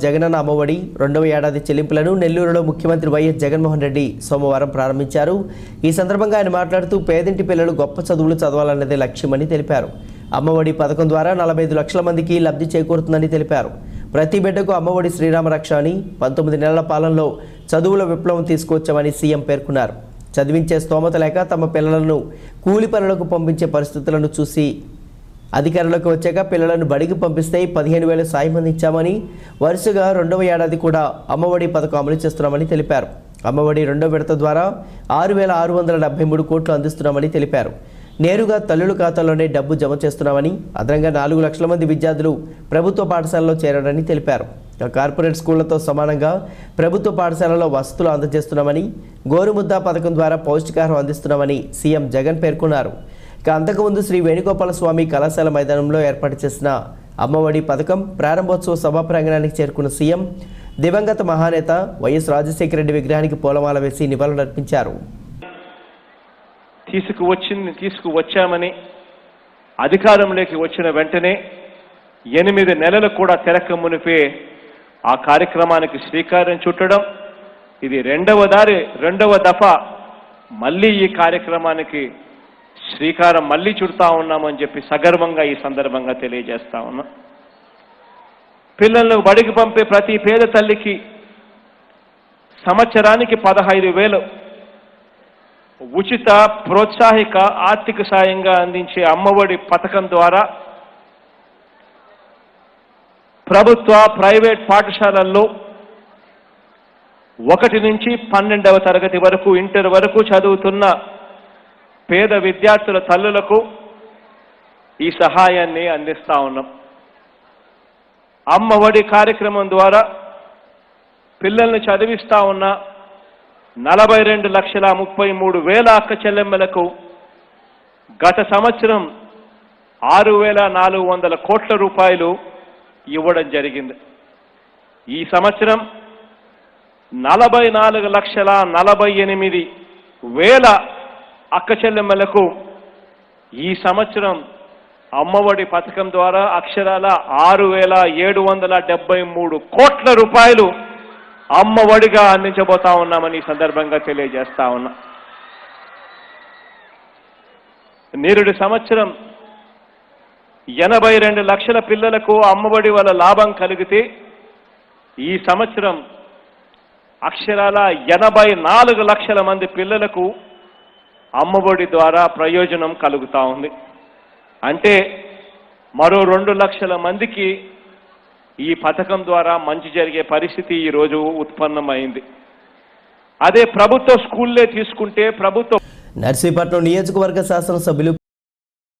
జగనన్న అమ్మఒడి రెండవ ఏడాది చెల్లింపులను నెల్లూరులో ముఖ్యమంత్రి వైఎస్ జగన్మోహన్ రెడ్డి సోమవారం ప్రారంభించారు. ఈ సందర్భంగా ఆయన మాట్లాడుతూ పేదింటి పిల్లలు గొప్ప చదువులు చదవాలన్నదే లక్ష్యమని తెలిపారు. అమ్మఒడి పథకం ద్వారా 45 లక్షల మందికి లబ్ధి చేకూరుతుందని తెలిపారు. ప్రతి బిడ్డకు అమ్మఒడి శ్రీరామ రక్ష అని 19 నెలల పాలనలో చదువుల విప్లవం తీసుకొచ్చామని సీఎం పేర్కొన్నారు. చదివించే స్తోమత లేక తమ పిల్లలను కూలి పనులకు పంపించే పరిస్థితులను చూసి అధికారులకు వచ్చాక పిల్లలను బడికి పంపిస్తే 15,000 సాయం అందించామని, వరుసగా రెండవ ఏడాది కూడా అమ్మఒడి పథకం అమలు చేస్తున్నామని తెలిపారు. అమ్మఒడి రెండో విడత ద్వారా 6,673 కోట్లు అందిస్తున్నామని తెలిపారు. నేరుగా తల్లుల ఖాతాలోనే డబ్బు జమ చేస్తున్నామని, అదనంగా 4 లక్షల మంది విద్యార్థులు ప్రభుత్వ పాఠశాలలో చేరారని తెలిపారు. కార్పొరేట్ స్కూళ్లతో సమానంగా ప్రభుత్వ పాఠశాలలో వసతులు అందజేస్తున్నామని, గోరుముద్ద పథకం ద్వారా పౌష్టికాహారం అందిస్తున్నామని సీఎం జగన్ పేర్కొన్నారు. అంతకుముందు శ్రీ వేణుగోపాల స్వామి కళాశాల మైదానంలో ఏర్పాటు చేసిన అమ్మఒడి పథకం ప్రారంభోత్సవ సభా ప్రాంగణానికి చేరుకున్న సీఎం దివంగత మహానేత వైఎస్ రాజశేఖర రెడ్డి విగ్రహానికి పూలమాల వేసి నివాళులర్పించారు. తీసుకువచ్చామని అధికారంలోకి వచ్చిన వెంటనే 8 నెలలు కూడా తెరక మునిపే ఆ కార్యక్రమానికి శ్రీకారం చుట్టడం, ఇది రెండవ దఫా మళ్ళీ ఈ కార్యక్రమానికి శ్రీకారం మళ్ళీ చుడతా ఉన్నామని చెప్పి సగర్వంగా ఈ సందర్భంగా తెలియజేస్తా ఉన్నా. పిల్లలను బడికి పంపే ప్రతి పేద తల్లికి సంవత్సరానికి 15,000 ఉచిత ప్రోత్సాహిక ఆర్థిక సాయంగా అందించే అమ్మఒడి పథకం ద్వారా ప్రభుత్వ ప్రైవేట్ పాఠశాలల్లో 1 నుంచి 12వ తరగతి వరకు ఇంటర్ వరకు చదువుతున్న పేద విద్యార్థుల తల్లులకు ఈ సహాయాన్ని అందిస్తా ఉన్నాం. అమ్మఒడి కార్యక్రమం ద్వారా పిల్లల్ని చదివిస్తా ఉన్న 42,33,000 అక్క చెల్లెమ్మలకు గత సంవత్సరం 6,400 కోట్ల రూపాయలు ఇవ్వడం జరిగింది. ఈ సంవత్సరం 44,48,000 అక్క చెల్లెమ్మలకు ఈ సంవత్సరం అమ్మఒడి పథకం ద్వారా అక్షరాల 6,773 కోట్ల రూపాయలు అమ్మఒడిగా అందించబోతా ఉన్నామని ఈ సందర్భంగా తెలియజేస్తా ఉన్నా. నేరుడు సంవత్సరం 82 లక్షల పిల్లలకు అమ్మఒడి వల్ల లాభం కలిగితే ఈ సంవత్సరం అక్షరాల 84 లక్షల మంది పిల్లలకు అమ్మఒడి ద్వారా ప్రయోజనం కలుగుతా ఉంది. అంటే మరో 2 లక్షల మందికి ఈ పథకం ద్వారా మంచి జరిగే పరిస్థితి ఈరోజు ఉత్పన్నమైంది. అదే ప్రభుత్వ స్కూల్లే తీసుకుంటే నర్సీపట్నం నియోజకవర్గ శాసనసభ్యులు